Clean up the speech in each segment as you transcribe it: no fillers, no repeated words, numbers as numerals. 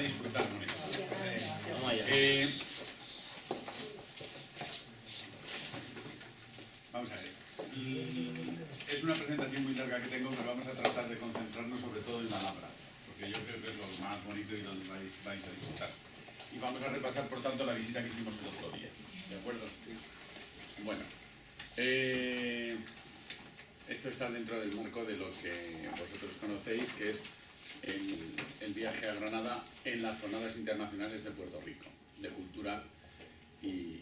disfrutar con esto. Vamos a ver. Es una presentación muy larga que tengo, pero vamos a tratar de concentrarnos sobre todo en la Alhambra, porque yo creo que es lo más bonito y donde vais a disfrutar. Y vamos a repasar, por tanto, la visita que hicimos el otro día. ¿De acuerdo? Bueno. Esto está dentro del marco de lo que vosotros conocéis, que es el viaje a Granada en las Jornadas Internacionales de Puerto Rico, de cultura y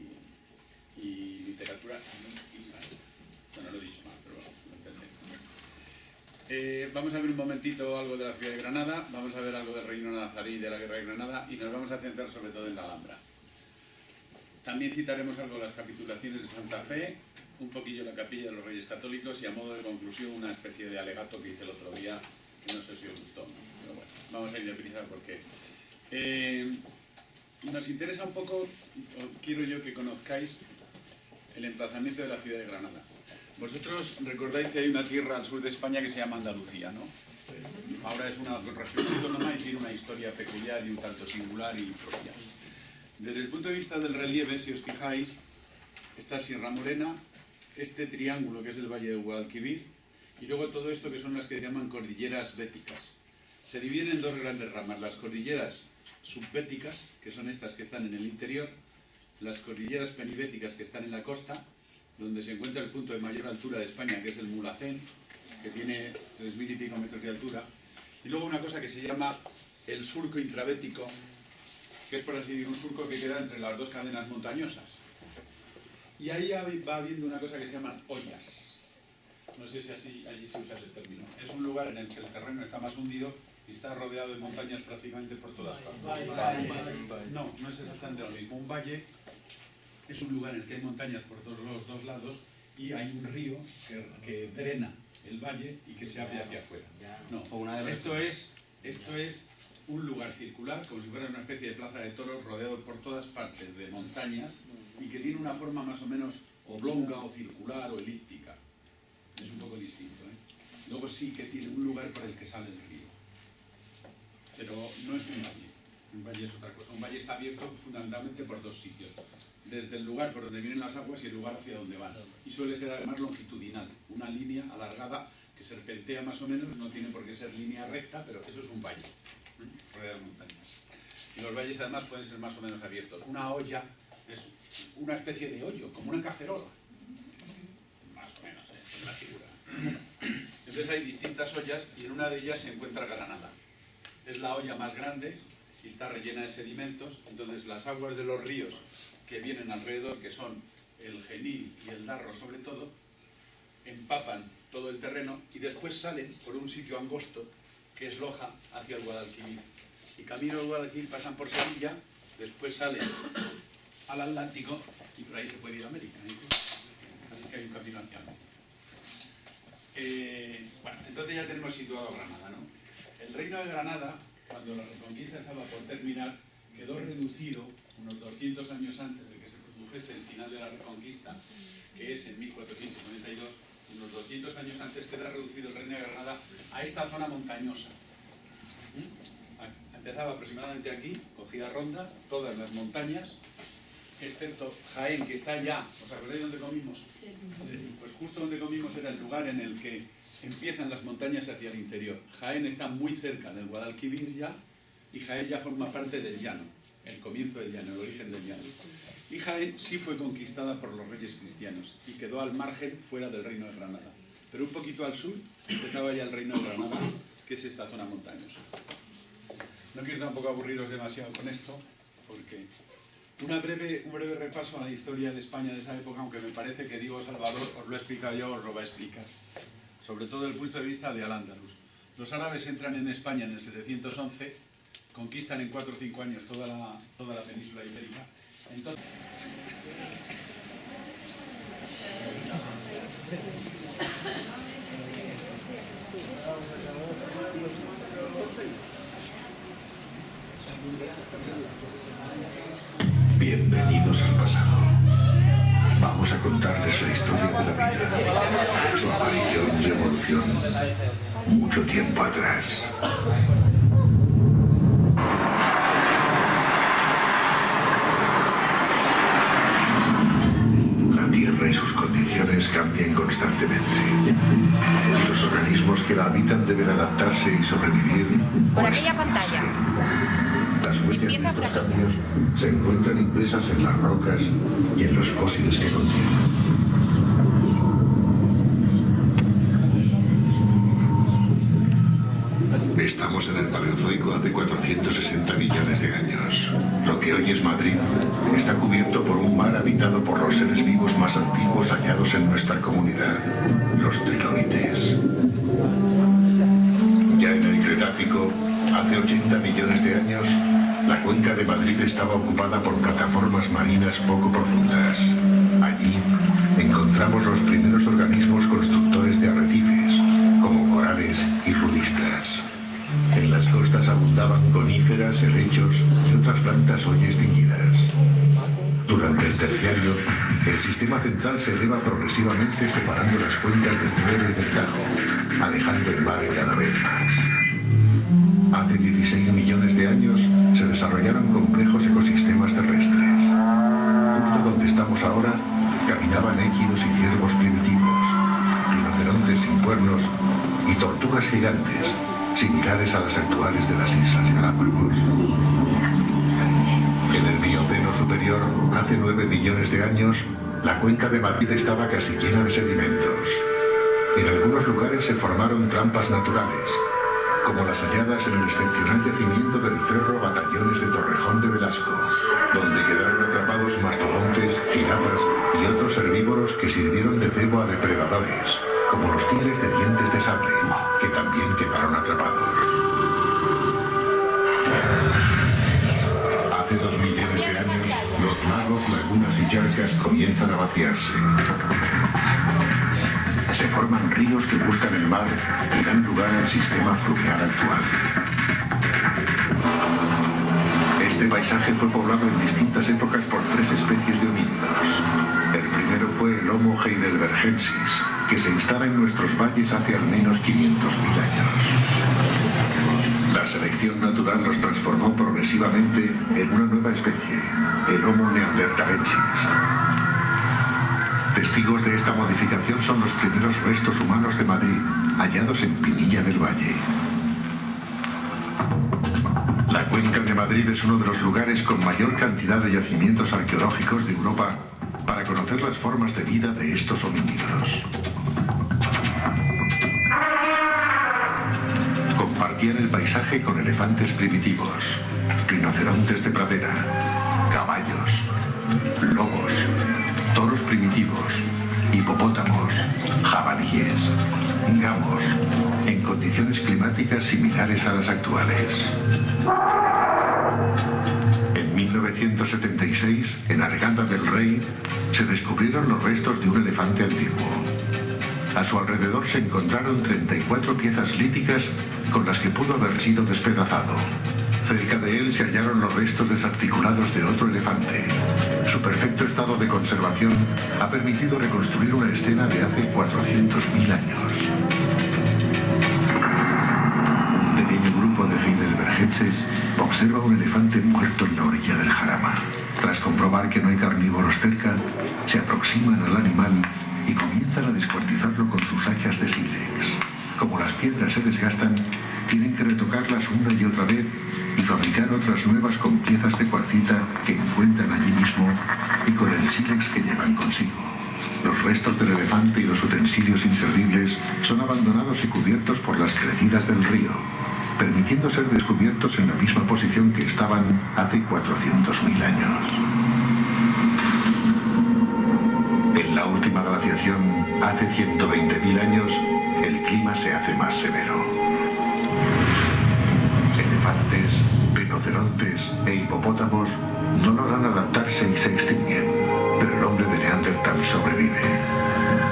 literatura islámica. Bueno, lo he dicho mal, pero bueno, lo entendéis. Vamos a ver un momentito algo de la ciudad de Granada, vamos a ver algo del reino nazarí y de la guerra de Granada, y nos vamos a centrar sobre todo en la Alhambra. También citaremos algo de las capitulaciones de Santa Fe, un poquillo la capilla de los Reyes Católicos y a modo de conclusión una especie de alegato que hice el otro día, que no sé si os gustó, ¿no? Pero bueno, vamos a ir deprisa porque nos interesa un poco, quiero yo que conozcáis el emplazamiento de la ciudad de Granada. Vosotros recordáis que hay una tierra al sur de España que se llama Andalucía, ¿no? Sí. Ahora es una región autónoma y tiene una historia peculiar y un tanto singular y propia. Desde el punto de vista del relieve, si os fijáis, está Sierra Morena, este triángulo que es el Valle del Guadalquivir, y luego todo esto que son las que se llaman cordilleras béticas. Se dividen en dos grandes ramas, las cordilleras subbéticas, que son estas que están en el interior, las cordilleras penibéticas que están en la costa, donde se encuentra el punto de mayor altura de España, que es el Mulhacén, que tiene 3.000 y pico metros de altura, y luego una cosa que se llama el surco intrabético, que es por así decir un surco que queda entre las dos cadenas montañosas. Y ahí va habiendo una cosa que se llaman hoyas. No sé si allí se usa ese término. Es un lugar en el que el terreno está más hundido y está rodeado de montañas prácticamente por todas partes. No, no es exactamente lo mismo. Un valle es un lugar en el que hay montañas por todos los dos lados y hay un río que drena el valle y que se abre hacia afuera. No, esto es un lugar circular, como si fuera una especie de plaza de toros rodeado por todas partes de montañas y que tiene una forma más o menos oblonga o circular o elíptica. Es un poco distinto, ¿eh? Luego sí que tiene un lugar por el que sale el río. Pero no es un valle. Un valle es otra cosa. Un valle está abierto fundamentalmente por dos sitios. Desde el lugar por donde vienen las aguas y el lugar hacia donde van. Y suele ser además longitudinal. Una línea alargada que serpentea más o menos. No tiene por qué ser línea recta, pero eso es un valle. Rodeado de montañas. Y los valles además pueden ser más o menos abiertos. Una olla es una especie de hoyo, como una cacerola. Más o menos, es la figura. Entonces hay distintas ollas y en una de ellas se encuentra Granada. Es la olla más grande y está rellena de sedimentos. Entonces las aguas de los ríos que vienen alrededor, que son el Genil y el Darro sobre todo, empapan todo el terreno y después salen por un sitio angosto que es Loja, hacia el Guadalquivir. Y camino al Guadalquivir pasan por Sevilla, después salen al Atlántico y por ahí se puede ir a América, ¿eh? Así que hay un camino hacia América. Bueno, entonces ya tenemos situado Granada, ¿no? El reino de Granada, cuando la reconquista estaba por terminar, quedó reducido unos 200 años antes de que se produjese el final de la reconquista, que es en 1492, unos 200 años antes queda reducido el reino de Granada a esta zona montañosa. Empezaba aproximadamente aquí, cogía Ronda, todas las montañas, excepto Jaén, que está allá. ¿Os acordáis dónde comimos? Sí. Pues justo donde comimos era el lugar en el que empiezan las montañas hacia el interior. Jaén está muy cerca del Guadalquivir ya, y Jaén ya forma parte del llano, el comienzo del llano, el origen del llano. Y Jaén sí fue conquistada por los reyes cristianos y quedó al margen, fuera del reino de Granada. Pero un poquito al sur empezaba ya el reino de Granada, que es esta zona montañosa. No quiero tampoco aburriros demasiado con esto, porque un breve repaso a la historia de España de esa época, aunque me parece que Diego Salvador os lo he explicado yo, os lo va a explicar. Sobre todo desde el punto de vista de Al-Ándalus. Los árabes entran en España en el 711, conquistan en 4 o 5 años toda la península ibérica. Entonces, bienvenidos al pasado. Vamos a contarles la historia de la vida, su aparición y evolución, mucho tiempo atrás. habitan deben adaptarse y sobrevivir Por o aquella extinguirse. pantalla. Las huellas de Empieza estos por aquí. cambios se encuentran impresas en las rocas y en los fósiles que contienen. Estamos en el Paleozoico hace 460 millones de años. Lo que hoy es Madrid está cubierto por un mar habitado por los seres vivos más antiguos hallados en nuestra comunidad, los trilobites. Ya en el Cretácico, hace 80 millones de años, la cuenca de Madrid estaba ocupada por plataformas marinas poco profundas. Allí encontramos los primeros organismos constructores de arrecifes, como corales y rudistas. En las costas abundaban coníferas, helechos y otras plantas hoy extinguidas. Durante el Terciario, el sistema central se eleva progresivamente separando las cuencas del Duero y del Tajo, alejando el mar cada vez más. Hace 16 millones de años se desarrollaron complejos ecosistemas terrestres. Justo donde estamos ahora, caminaban équidos y ciervos primitivos, rinocerontes sin cuernos y tortugas gigantes, similares a las actuales de las Islas Galápagos. En el Mioceno superior, hace 9 millones de años, la cuenca de Madrid estaba casi llena de sedimentos. En algunos lugares se formaron trampas naturales, como las halladas en el excepcional yacimiento del Cerro Batallones de Torrejón de Velasco, donde quedaron atrapados mastodontes, jirafas y otros herbívoros que sirvieron de cebo a depredadores, como los tigres de dientes de sable, que también quedaron atrapados. Hace 2 millones de años, los lagos, lagunas y charcas comienzan a vaciarse. Se forman ríos que buscan el mar y dan lugar al sistema fluvial actual. Este paisaje fue poblado en distintas épocas por 3 especies de homínidos. El primero fue el Homo heidelbergensis, que se instala en nuestros valles hace al menos 500.000 años. La selección natural los transformó progresivamente en una nueva especie, el Homo neanderthalensis. Testigos de esta modificación son los primeros restos humanos de Madrid, hallados en Pinilla del Valle. La cuenca de Madrid es uno de los lugares con mayor cantidad de yacimientos arqueológicos de Europa para conocer las formas de vida de estos homínidos. Compartían el paisaje con elefantes primitivos, rinocerontes de pradera, caballos, lobos, toros primitivos, hipopótamos, jabalíes, gamos, en condiciones climáticas similares a las actuales. En 1976, en Arganda del Rey, se descubrieron los restos de un elefante antiguo. A su alrededor se encontraron 34 piezas líticas con las que pudo haber sido despedazado. Cerca de él se hallaron los restos desarticulados de otro elefante. Su perfecto estado de conservación ha permitido reconstruir una escena de hace 400.000 años. Un pequeño grupo de heidelbergenses observa un elefante muerto en la orilla del Jarama. Tras comprobar que no hay carnívoros cerca, se aproximan al animal y comienzan a descuartizarlo con sus hachas de sílex. Como las piedras se desgastan, tienen que retocarlas una y otra vez y fabricar otras nuevas con piezas de cuarcita que encuentran allí mismo y con el sílex que llevan consigo. Los restos del elefante y los utensilios inservibles son abandonados y cubiertos por las crecidas del río, permitiendo ser descubiertos en la misma posición que estaban hace 400.000 años. En la última glaciación, hace 120.000 años, el clima se hace más severo. Elefantes, rinocerontes e hipopótamos no logran adaptarse y se extinguen, pero el hombre de Neandertal sobrevive.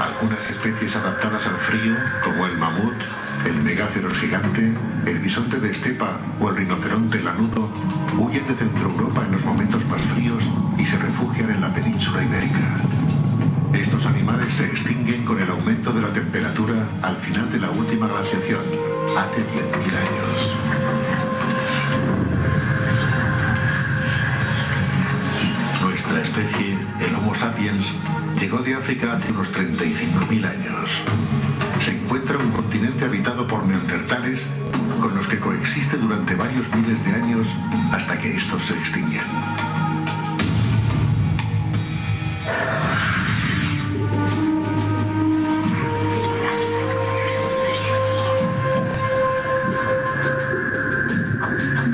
Algunas especies adaptadas al frío, como el mamut, el megáceros gigante, el bisonte de estepa o el rinoceronte lanudo, huyen de Centro Europa en los momentos más fríos y se refugian en la península ibérica. Estos animales se extinguen con el aumento de la temperatura al final de la última glaciación, hace 10.000 años. Nuestra especie, el Homo sapiens, llegó de África hace unos 35.000 años. Se encuentra un continente habitado por neandertales durante varios miles de años hasta que estos se extinguían.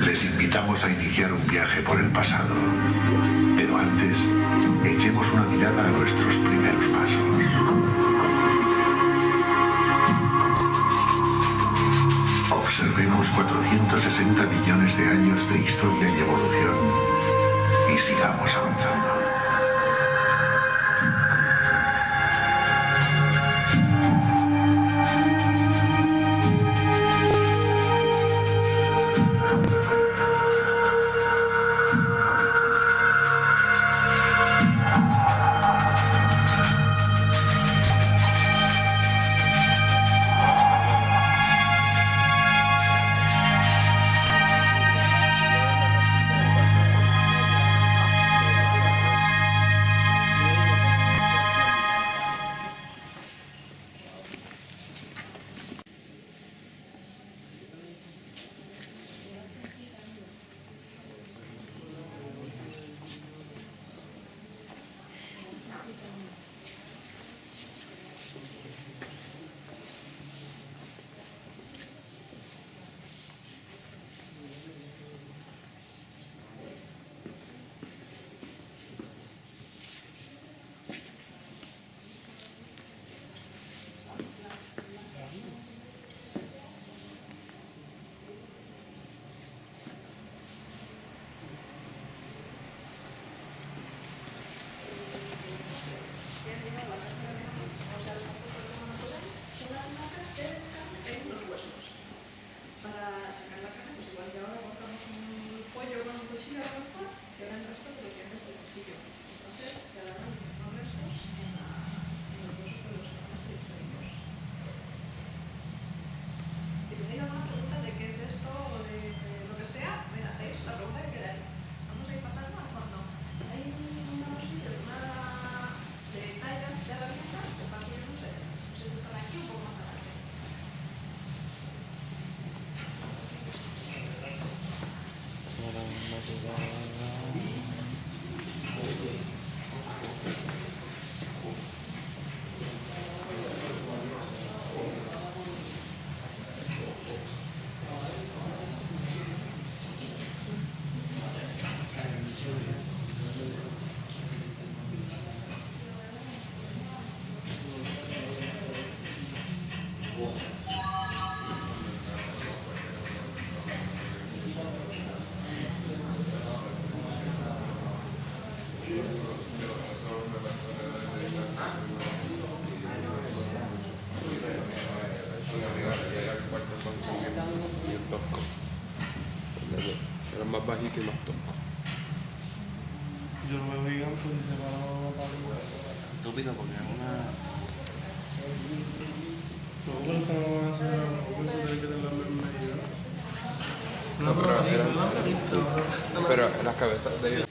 Les invitamos a iniciar un viaje por el pasado, pero antes echemos una mirada a nuestros primeros pasos. Observemos 460 millones de años de historia y evolución y sigamos avanzando. Eran más bajitos y más toscos. Yo no me veía pues se paraba para Estúpido porque es una... no, pero eso no va a hacer, no tiene que tener la misma medida. No, pero en las cabezas de ellos.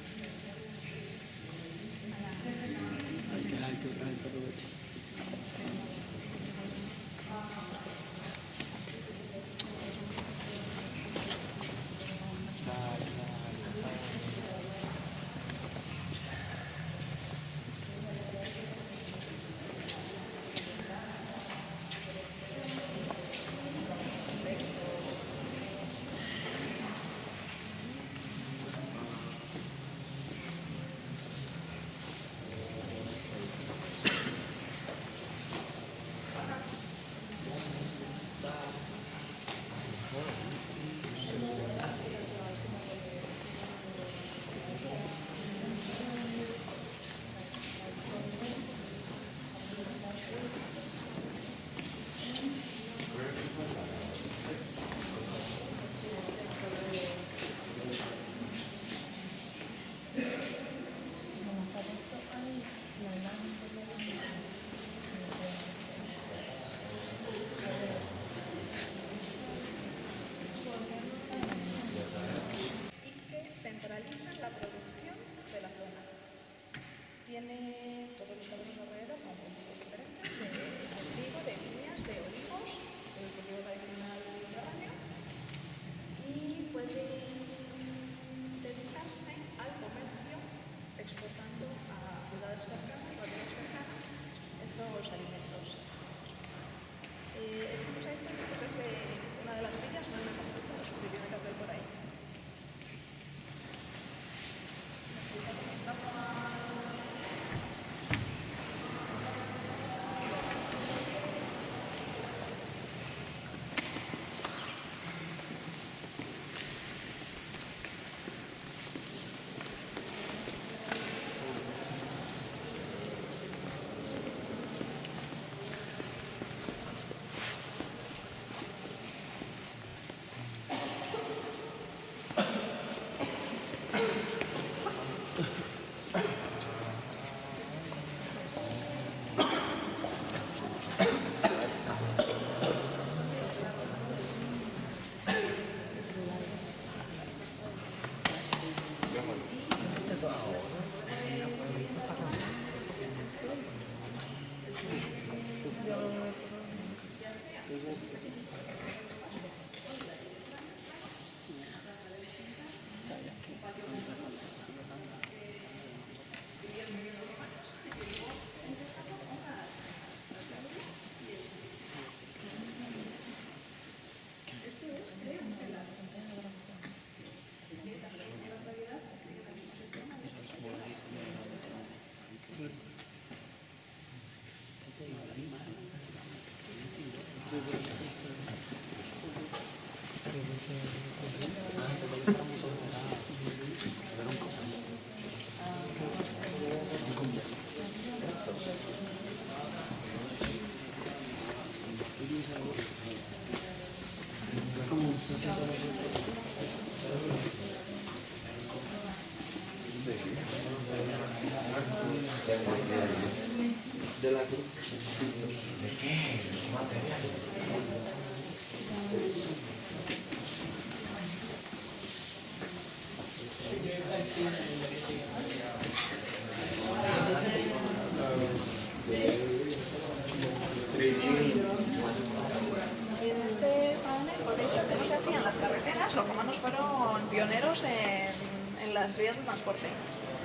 En este panel podéis ver cómo se hacían las carreteras. Los romanos fueron pioneros en las vías de transporte.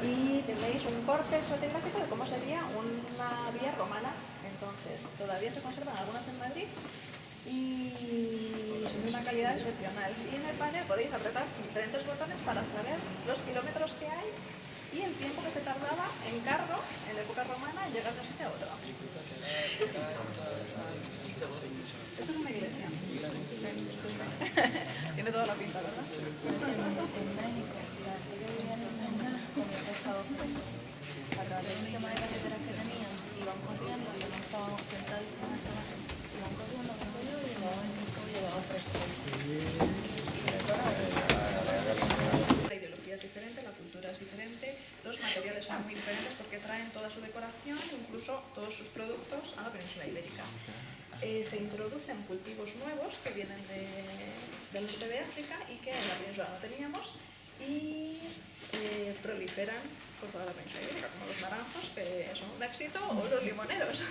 Y tenéis un corte estratigráfico de cómo sería una vía romana. Entonces, todavía se conservan algunas en Madrid y son de una calidad excepcional. Y en el panel podéis apretar diferentes botones para saber los kilómetros que hay y el tiempo que se tardaba en carro, en la época romana, en llegar de un sitio a otro. Esto es una iglesia. Sí. Tiene toda la pinta, ¿verdad? A través del tema de carreteras que tenían, iban corriendo y no estaban sentados en esa base. Iban corriendo, qué sé yo, y llegaban en el llegaba fresco. La ideología es diferente, la cultura es diferente, los materiales son muy diferentes porque traen toda su decoración, incluso todos sus productos a la península ibérica. Se introducen cultivos nuevos que vienen del norte de África y que en la península no teníamos y proliferan por toda la península ibérica, como los naranjos, que son un éxito, o los limoneros.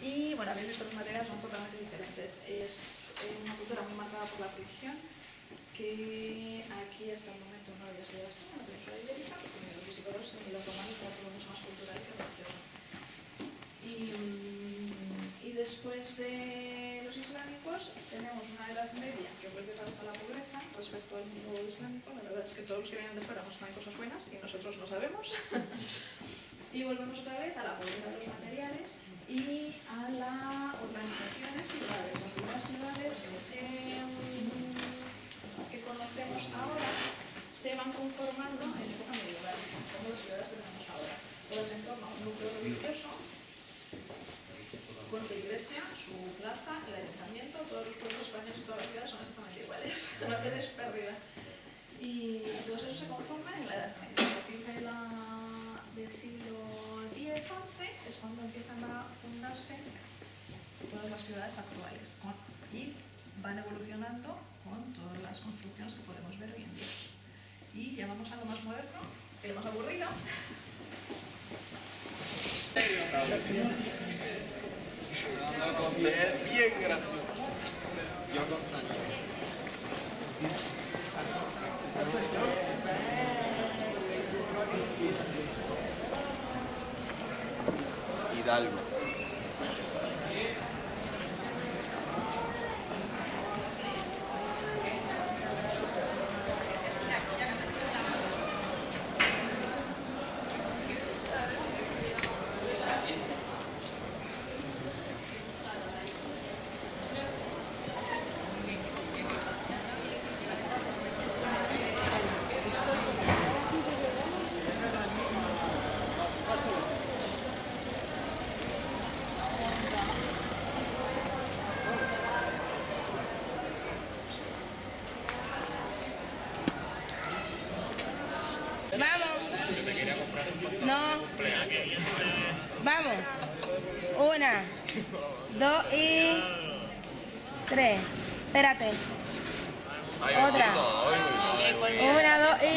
Y bueno, habéis visto los materiales son totalmente diferentes. Es una cultura muy marcada por la fricción, que aquí hasta el momento no había sido así en la península ibérica, porque ni los visigodos ni los romanos eran mucho más cultural que religioso. Y después de los islámicos tenemos una edad media que vuelve otra vez a la pobreza respecto al mundo islámico. La verdad es que todos los que vienen de fuera nos traen cosas buenas y nosotros lo sabemos. Y volvemos otra vez a la pobreza de los materiales y a las organizaciones ciudades. Las primeras ciudades que conocemos ahora se van conformando en época medieval, como las ciudades que tenemos ahora. Todas en torno a un núcleo religioso, con su iglesia, su plaza, el ayuntamiento, todos los pueblos españoles y todas las ciudades son exactamente iguales, no tenéis pérdida. Y todo eso se conforma en la Edad Media. A partir del siglo X-XI es cuando empiezan a fundarse todas las ciudades actuales y van evolucionando con todas las construcciones que podemos ver hoy en día. Y llegamos a lo más moderno, que es lo más aburrido. Bien gracioso. Yo con Sancho. Hidalgo. No. Vamos. 1, 2 y 3. Espérate. Otra. 1, 2 y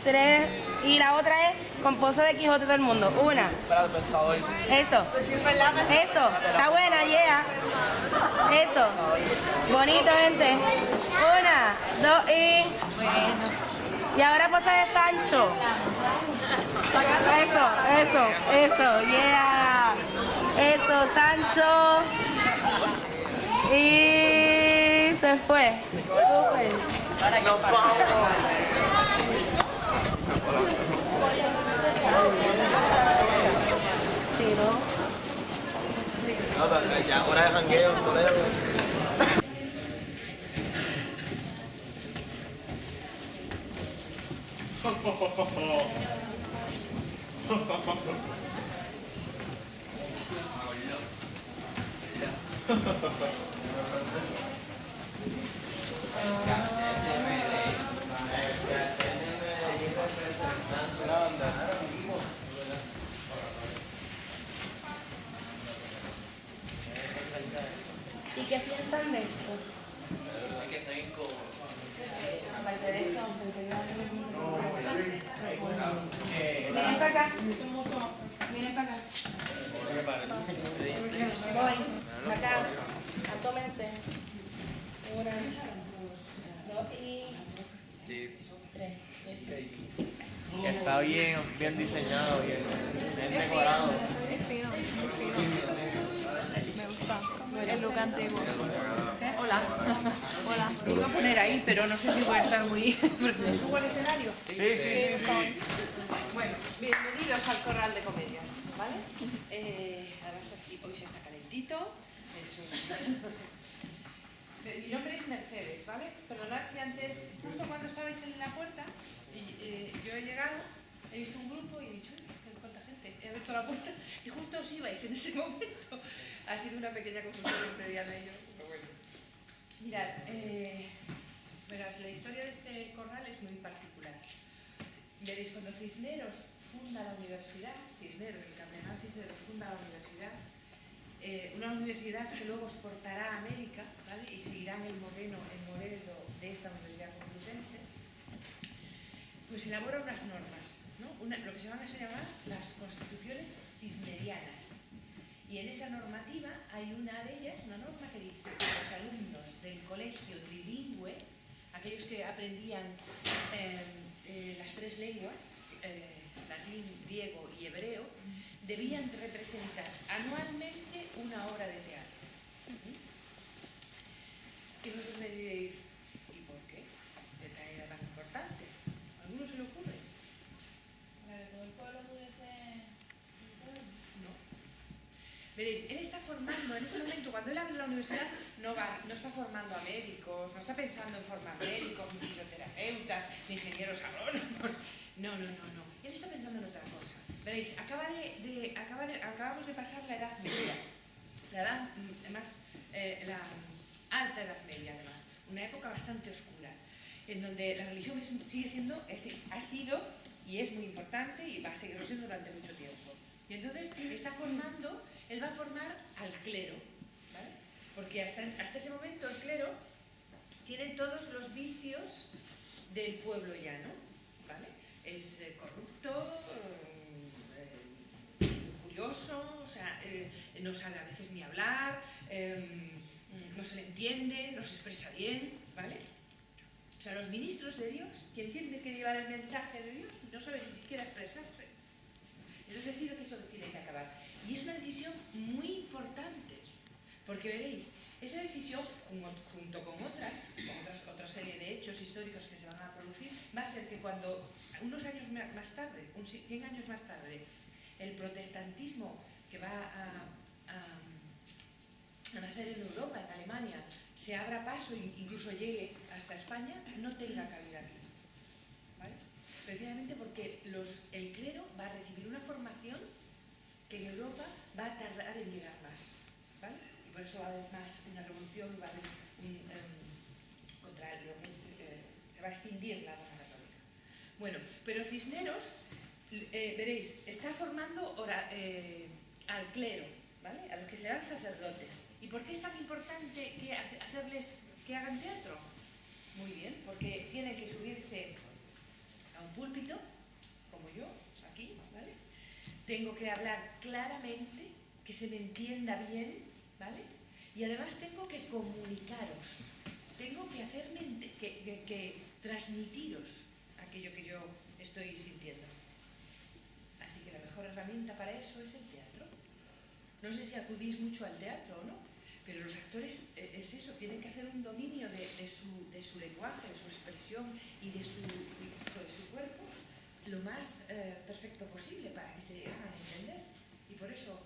3. Y la otra es con pose de Quijote todo el mundo. 1. Eso. Eso. Está buena, yeah. Eso. Bonito, gente. 1, 2 y... Y ahora pose de Sancho. Eso, yeah. Eso, Sancho. Y se fue. Nos vamos. Sí, ¿no? No, ya hora de jangueo en Toledo. 11. 1, 2 y 3. Está bien diseñado, bien decorado. Es fino, es fino. Me gusta. El look antiguo. Hola. Hola. Me iba a poner ahí, pero no sé si voy a estar muy... ¿Subo al escenario? Sí. Bueno, bienvenidos al Corral de Comedias, ¿vale? Además aquí hoy se está calentito. Mi nombre es Mercedes, ¿vale? Perdonad si antes, justo cuando estabais en la puerta, yo he llegado, he visto un grupo y he dicho, uy, cuánta gente, he abierto la puerta y justo os ibais en ese momento. Ha sido una pequeña confusión entre Diana y yo, pero bueno. Mirad, verás, la historia de este corral es muy particular. Veréis, cuando Cisneros funda la universidad, el cardenal Cisneros funda la universidad, una universidad que luego exportará a América, ¿vale? Y seguirán el modelo de esta Universidad Complutense, pues elabora unas normas, ¿no? Lo que se van a llamar las constituciones cisnerianas. Y en esa normativa hay una de ellas, una norma que dice que los alumnos del colegio trilingüe, aquellos que aprendían las tres lenguas, latín, griego y hebreo, debían representar anualmente una obra de teatro. Y vosotros me diréis, ¿y por qué? ¿Esta era tan importante? ¿A alguno se le ocurre? Para que todo el pueblo pudiese... No. Veréis, él está formando, en ese momento, cuando él abre la universidad, no está formando a médicos, no está pensando en formar médicos, ni fisioterapeutas, ni ingenieros agrónomos. No. Él está pensando en otra cosa. Veréis, acabamos de pasar la Edad Media, la Alta Edad Media, además, una época bastante oscura, en donde la religión sigue siendo, ha sido y es muy importante y va a seguir siendo durante mucho tiempo. Y entonces él va a formar al clero, ¿vale? Porque hasta ese momento el clero tiene todos los vicios del pueblo llano, ¿vale? Es corrupto, curioso, o sea, no sabe a veces ni hablar, no se le entiende, no se expresa bien, ¿vale? O sea, los ministros de Dios, quien tiene que llevar el mensaje de Dios, no sabe ni siquiera expresarse. Entonces decido que eso tiene que acabar. Y es una decisión muy importante, porque veréis, esa decisión, junto con otra serie de hechos históricos que se van a producir, va a hacer que cuando, unos años más tarde, 100 años más tarde, el protestantismo que va a nacer en Europa, en Alemania, se abra paso e incluso llegue hasta España, no tenga cabida aquí, ¿vale? Precisamente porque el clero va a recibir una formación que en Europa va a tardar en llegar más, ¿vale? Y por eso va a haber más una revolución, va a haber contra lo que se va a extinguir la Roma Católica. Bueno, pero Cisneros, veréis, está formando al clero, ¿vale? A los que serán sacerdotes. ¿Y por qué es tan importante hacerles que hagan teatro? Muy bien, porque tienen que subirse a un púlpito, como yo, aquí, ¿vale? Tengo que hablar claramente, que se me entienda bien, ¿vale? Y además tengo que comunicaros, tengo que que transmitiros aquello que yo estoy sintiendo. Así que la mejor herramienta para eso es el teatro. No sé si acudís mucho al teatro o no, pero los actores es eso, tienen que hacer un dominio de su lenguaje, de su expresión y de su cuerpo lo más perfecto posible para que se hagan entender. Y por eso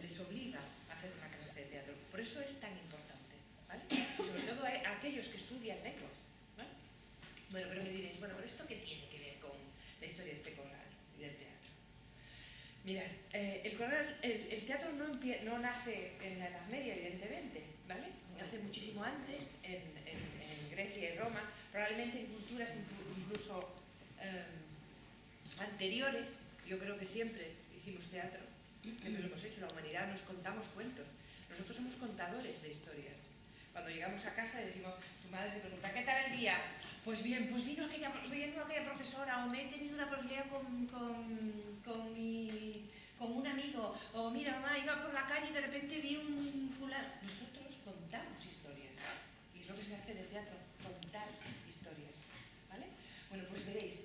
les obliga a hacer una clase de teatro. Por eso es tan importante, ¿vale? Sobre todo a aquellos que estudian lenguas, ¿vale? Bueno, pero me diréis, bueno, ¿pero esto qué tiene que ver con la historia de este corral y del teatro? Mirad, el teatro no nace en la Edad Media, evidentemente, ¿vale? Nace muchísimo antes, en Grecia y Roma, probablemente en culturas incluso anteriores. Yo creo que siempre hicimos teatro, siempre lo hemos hecho, la humanidad nos contamos cuentos. Nosotros somos contadores de historias. Cuando llegamos a casa y decimos, tu madre te pregunta, ¿qué tal el día? Pues bien, pues vino aquella profesora, o me he tenido una pelea con un amigo, o mira mamá, iba por la calle y de repente vi un fulano. Nosotros contamos historias. Y es lo que se hace en el teatro, contar historias, ¿vale? Bueno, pues veréis,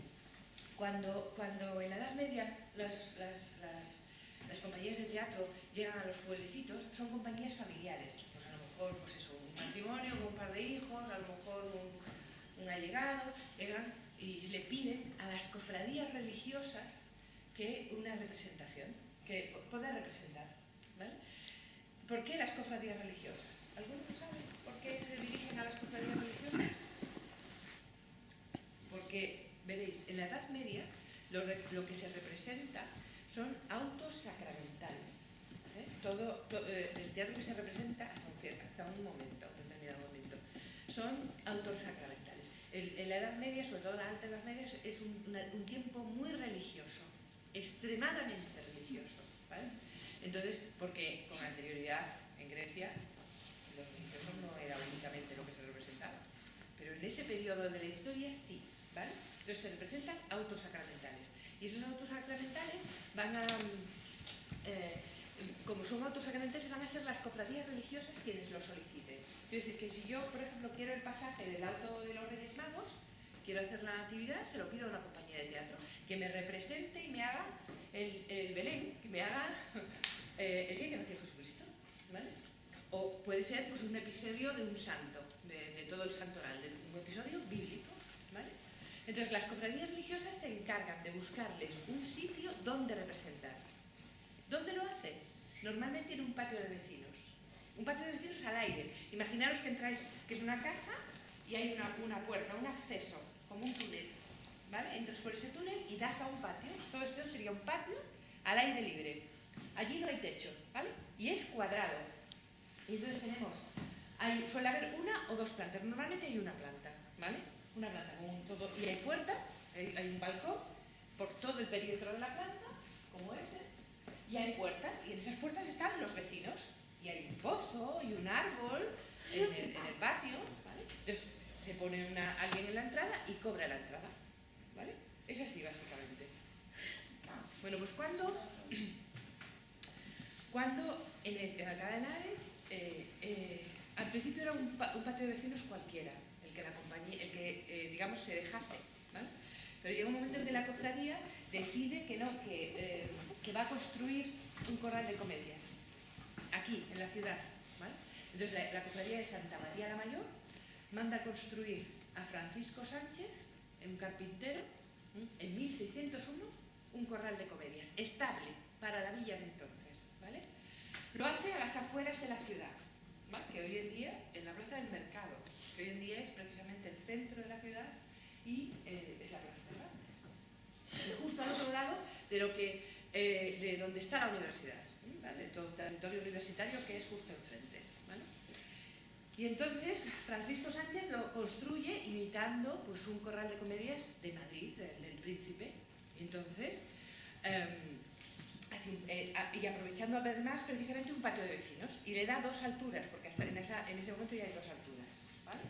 cuando en la Edad Media las compañías de teatro llegan a los pueblecitos, son compañías familiares. Pues a lo mejor, pues eso, un matrimonio con un par de hijos, a lo mejor un allegado, llegan y le piden a las cofradías religiosas que una representación, que pueda representar, ¿vale? ¿Por qué las cofradías religiosas? ¿Alguno lo sabe? ¿Por qué se dirigen a las cofradías religiosas? Porque, veréis, en la Edad Media lo que se representa son autos sacramentales. El teatro que se representa hasta un momento, un determinado momento, son autos sacramentales. En la Edad Media, sobre todo la Alta Edad Media, es un tiempo muy religioso, extremadamente religioso, ¿vale? Entonces, porque con anterioridad en Grecia, los religiosos no era únicamente lo que se representaba, pero en ese periodo de la historia sí, ¿vale? Entonces se representan autos sacramentales. Y esos autos sacramentales van a, como son autos sacramentales, van a ser las cofradías religiosas quienes lo soliciten. Es decir, que si yo, por ejemplo, quiero el pasaje del auto de los Reyes Magos, quiero hacer la natividad, se lo pido a una compañía de teatro, que me represente y me haga el Belén, que me haga el día que nació Jesucristo, ¿vale? O puede ser pues, un episodio de un santo, de todo el santoral, de un episodio bíblico, ¿vale? Entonces, las cofradías religiosas se encargan de buscarles un sitio donde representar. ¿Dónde lo hacen? Normalmente en un patio de vecinos. Un patio de vecinos al aire. Imaginaros que entráis, que es una casa y hay una puerta, un acceso, como un túnel, ¿vale? Entras por ese túnel y das a un patio. Todo esto sería un patio al aire libre. Allí no hay techo, ¿vale? Y es cuadrado. Y entonces suele haber una o dos plantas. Normalmente hay una planta, ¿vale? Una planta con todo, y hay puertas, hay un balcón por todo el perímetro de la planta, como ese, y hay puertas, y en esas puertas están los vecinos, y hay un pozo y un árbol en el patio, ¿vale? Entonces se pone alguien en la entrada y cobra la entrada, ¿vale? Es así básicamente. Bueno, pues cuando en Alcalá de Henares, al principio era un patio de vecinos cualquiera, el que digamos, se dejase, ¿vale? Pero llega un momento en que la cofradía decide que va a construir un corral de comedias, aquí, en la ciudad, ¿vale? Entonces la cofradía de Santa María la Mayor manda a construir a Francisco Sánchez, un carpintero, en 1601, un corral de comedias, estable para la villa de entonces, ¿vale? Lo hace a las afueras de la ciudad, ¿vale? Que hoy en día, en la Plaza del Mercado, que hoy en día es precisamente el centro de la ciudad y es la Plaza Cervantes. Es justo al otro lado de donde está la universidad, ¿vale? Todo el territorio universitario que es justo enfrente, ¿vale? Y entonces Francisco Sánchez lo construye imitando pues, un corral de comedias de Madrid, del Príncipe. Y entonces, y aprovechando además precisamente un patio de vecinos, y le da dos alturas, porque en ese momento ya hay dos alturas, ¿vale?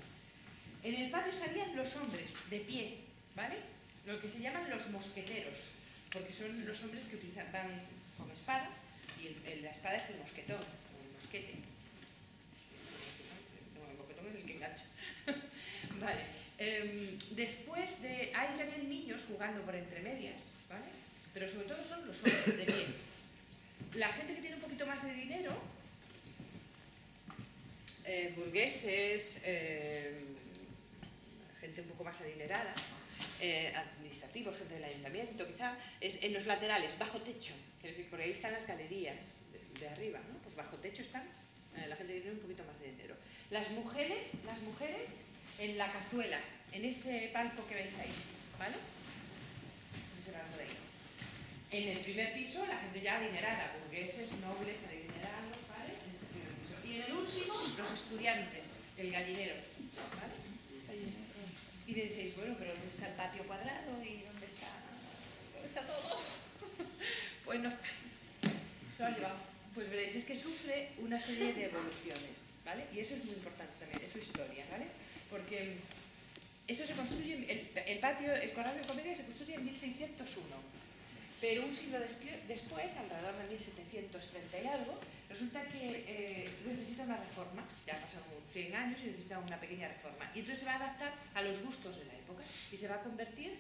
En el patio salían los hombres de pie, ¿vale? Lo que se llaman los mosqueteros, porque son los hombres que van con espada, y la espada es el mosquetón, o el mosquete. No, el mosquetón es el que engancha. Vale. Después hay también niños jugando por entre medias, ¿vale? Pero sobre todo son los hombres de pie. La gente que tiene un poquito más de dinero, burgueses, gente un poco más adinerada, administrativos, gente del ayuntamiento, quizá, es en los laterales, bajo techo, es decir, por ahí están las galerías de arriba, ¿no? Pues bajo techo están la gente que tiene un poquito más de dinero. Las mujeres en la cazuela, en ese palco que veis ahí, ¿vale? En ese palco de ahí. En el primer piso, la gente ya adinerada, burgueses, nobles, adinerados, ¿vale? En ese primer piso. Y en el último, los estudiantes, el gallinero, ¿vale? Y me decís, bueno, pero ¿dónde está el patio cuadrado y dónde está todo? Pues no, lo han llevado. Pues veréis, es que sufre una serie de evoluciones, ¿vale? Y eso es muy importante también, es su historia, ¿vale? Porque esto se construye, el corral de comedia se construye en 1601. Pero un siglo después, alrededor de 1730 y algo, resulta que necesita una reforma. Ya pasaron 100 años y necesita una pequeña reforma. Y entonces se va a adaptar a los gustos de la época y se va a convertir,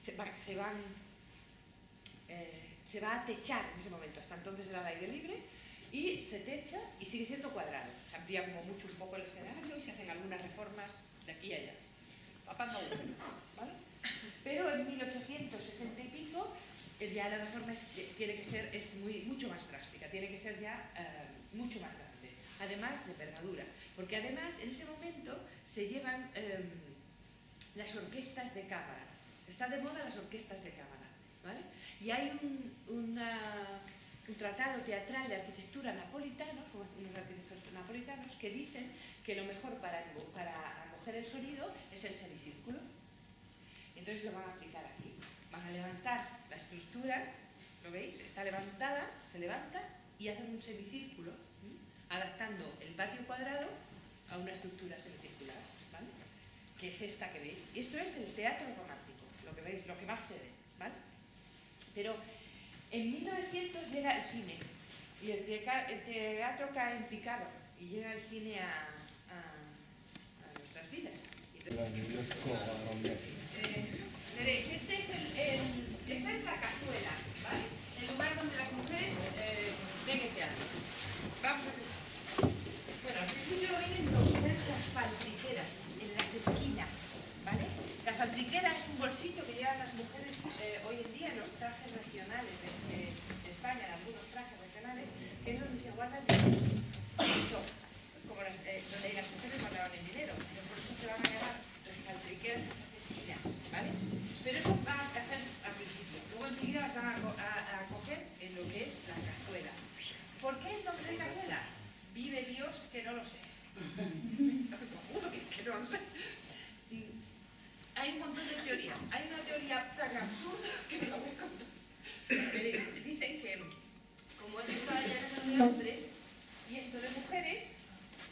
se va a techar en ese momento. Hasta entonces era al aire libre y se techa y sigue siendo cuadrado. Se amplía como mucho un poco el escenario y se hacen algunas reformas de aquí y allá. Papando uno, ¿vale? Pero en 1860 y pico ya la reforma tiene que ser mucho más drástica, tiene que ser ya mucho más grande, además de envergadura, porque además en ese momento se llevan las orquestas de cámara. Está de moda las orquestas de cámara, ¿vale? Y hay un tratado teatral de arquitectura napolitanos, unos arquitectos napolitanos, que dicen que lo mejor para acoger el sonido es el semicírculo. Entonces lo van a aplicar aquí. Van a levantar la estructura, ¿lo veis? Está levantada, se levanta y hacen un semicírculo, adaptando el patio cuadrado a una estructura semicircular, ¿vale? Que es esta que veis. Esto es el teatro romántico, lo que veis, lo que más se ve, ¿vale? Pero en 1900 llega el cine y el teatro cae en picado y llega el cine a nuestras vidas. Veréis, esta es la cazuela, ¿vale? El lugar donde las mujeres ven el teatro. Vamos a ver. Bueno, al principio lo ven en las faltriqueras, en las esquinas, ¿vale? La faltriquera es un bolsito que llevan las mujeres hoy en día en los trajes regionales de España, en algunos trajes regionales, que es donde se guarda el dinero. Eso, como donde las mujeres guardaban el dinero. Por eso se van a llamar las faltriqueras esas esquinas, ¿vale? Pero eso va a pasar al principio. Luego enseguida las van a coger en lo que es la cazuela. ¿Por qué el nombre de cazuela? Vive Dios que no lo sé. Juro que no lo sé. Hay un montón de teorías. Hay una teoría tan absurda que me la voy a contar. Dicen que como esto está lleno de hombres y esto de mujeres,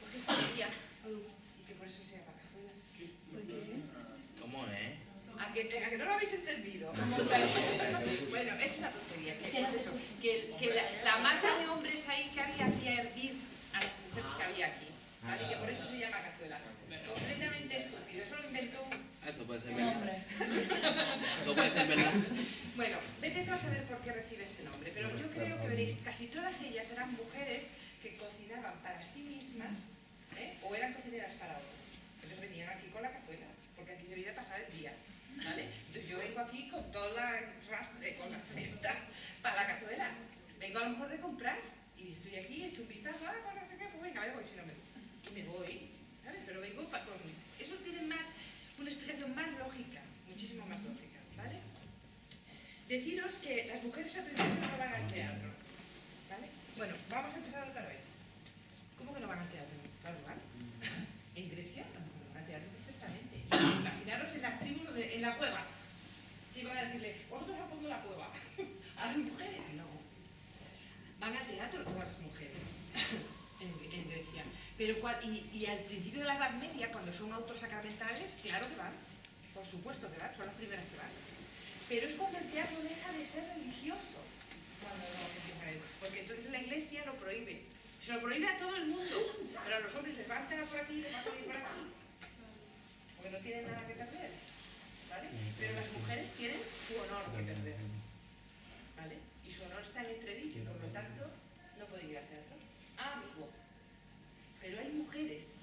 porque esto sería y que por eso se llama cazuela. ¿Por qué? ¿Cómo es? ¿A que no lo habéis entendido? Bueno, es una tontería. Que la masa de hombres ahí que había hacía hervir a las mujeres que había aquí. ¿Vale? Que por eso se llama cazuela. Completamente estúpido. Eso lo inventó Eso puede ser verdad. Eso puede ser verdad. Bueno, vete tú a saber por qué recibe ese nombre. Pero yo creo que veréis, casi todas ellas eran mujeres que cocinaban para sí mismas, o eran cocineras para otros. Entonces venían aquí con la cazuela, porque aquí se viene a pasar el día. ¿Vale? Entonces yo vengo aquí con toda con la cesta para la cazuela. Vengo a lo mejor de comprar y estoy aquí, he hecho un vistazo, pues no sé qué, pues venga, me voy si no me gusta. Y me voy, ¿sabes? Pero vengo con... Eso tiene una explicación más lógica, muchísimo más lógica, ¿vale? Deciros que las mujeres al principio no van al teatro, ¿vale? Bueno, vamos a empezar otra vez. ¿Cómo que no van al teatro? Claro, van. En Grecia las mujeres van al teatro perfectamente. Imaginaros en las tribus, en la cueva. Que iban a decirle, vosotros al fondo de la cueva. A las mujeres, no. Van al teatro todas las mujeres en Grecia. Pero, y al principio de la Edad Media, cuando son autos sacramentales, claro que van. Por supuesto que van, son las primeras que van. Pero es cuando el teatro deja de ser religioso. Porque entonces la Iglesia lo prohíbe. Se lo prohíbe a todo el mundo. Pero a los hombres les van a por aquí, les van a ir por aquí. Porque no tienen nada que perder. ¿Vale? Pero las mujeres tienen su honor que perder. ¿Vale? Y su honor está en entredicho, por lo tanto, no pueden ir al teatro. Ah, amigo. Pero hay mujeres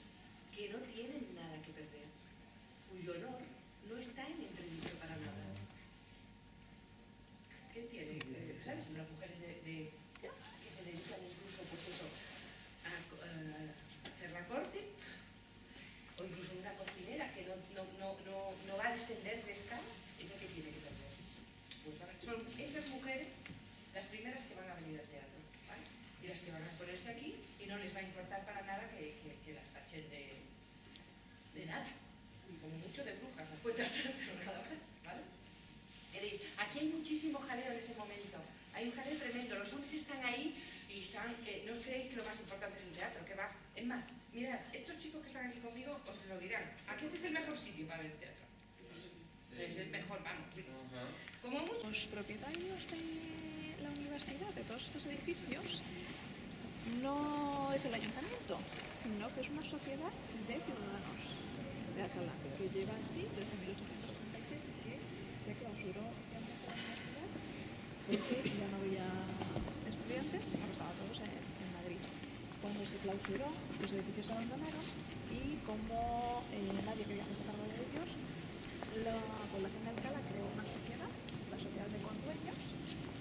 que no tienen nada que perder, cuyo honor no está en entredicho para nada. ¿Qué tienen? ¿Sabes? Unas mujeres que se dedican incluso, pues eso, a hacer la corte, o incluso una cocinera que no va a descender de escala, ¿ella qué tiene que perder? Pues son esas mujeres las primeras que van a venir al teatro, ¿vale? Y las que van a ponerse aquí y no les va a importar para nada que las tachen de nada. Y como mucho de brujas, las pueden tratar, pero nada más, ¿vale? Veréis, aquí hay muchísimo jaleo en ese momento. Hay un jaleo tremendo. Los hombres están ahí y están... no os creéis que lo más importante es el teatro, que va. Es más, mirad, estos chicos que están aquí conmigo os lo dirán. Aquí este es el mejor sitio para ver el teatro. Es el mejor, vamos. Como mucho. Los propietarios de la universidad, de todos estos edificios, no es el ayuntamiento, sino que es una sociedad de ciudadanos de Alcalá, que lleva así desde 1836 y que se clausuró oficialmente la universidad porque ya no había estudiantes, sino que estaban todos en Madrid. Cuando se clausuró, los edificios se abandonaron y como nadie quería hacerse cargo de ellos, la población de Alcalá creó una sociedad, la Sociedad de Condueños,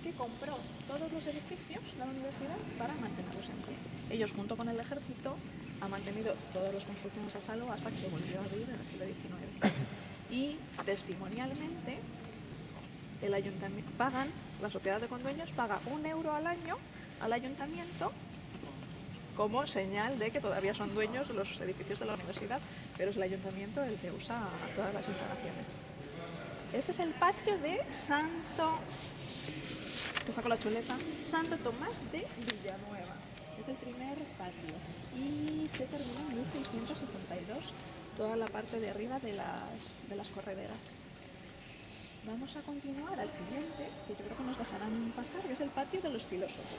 que compró todos los edificios de la universidad para mantenerlos en pie. Ellos, junto con el ejército, han mantenido todas las construcciones a salvo hasta que se volvió a abrir en el siglo XIX. Y testimonialmente, el ayuntamiento la Sociedad de Condueños paga 1 euro al año al ayuntamiento como señal de que todavía son dueños de los edificios de la universidad, pero es el ayuntamiento el que usa todas las instalaciones. Este es el patio de Santo, que saco la chuleta, Santo Tomás de Villanueva. Es el primer patio y se terminó en 1662, toda la parte de arriba de las correderas. Vamos a continuar al siguiente, que yo creo que nos dejarán pasar, que es el patio de los filósofos.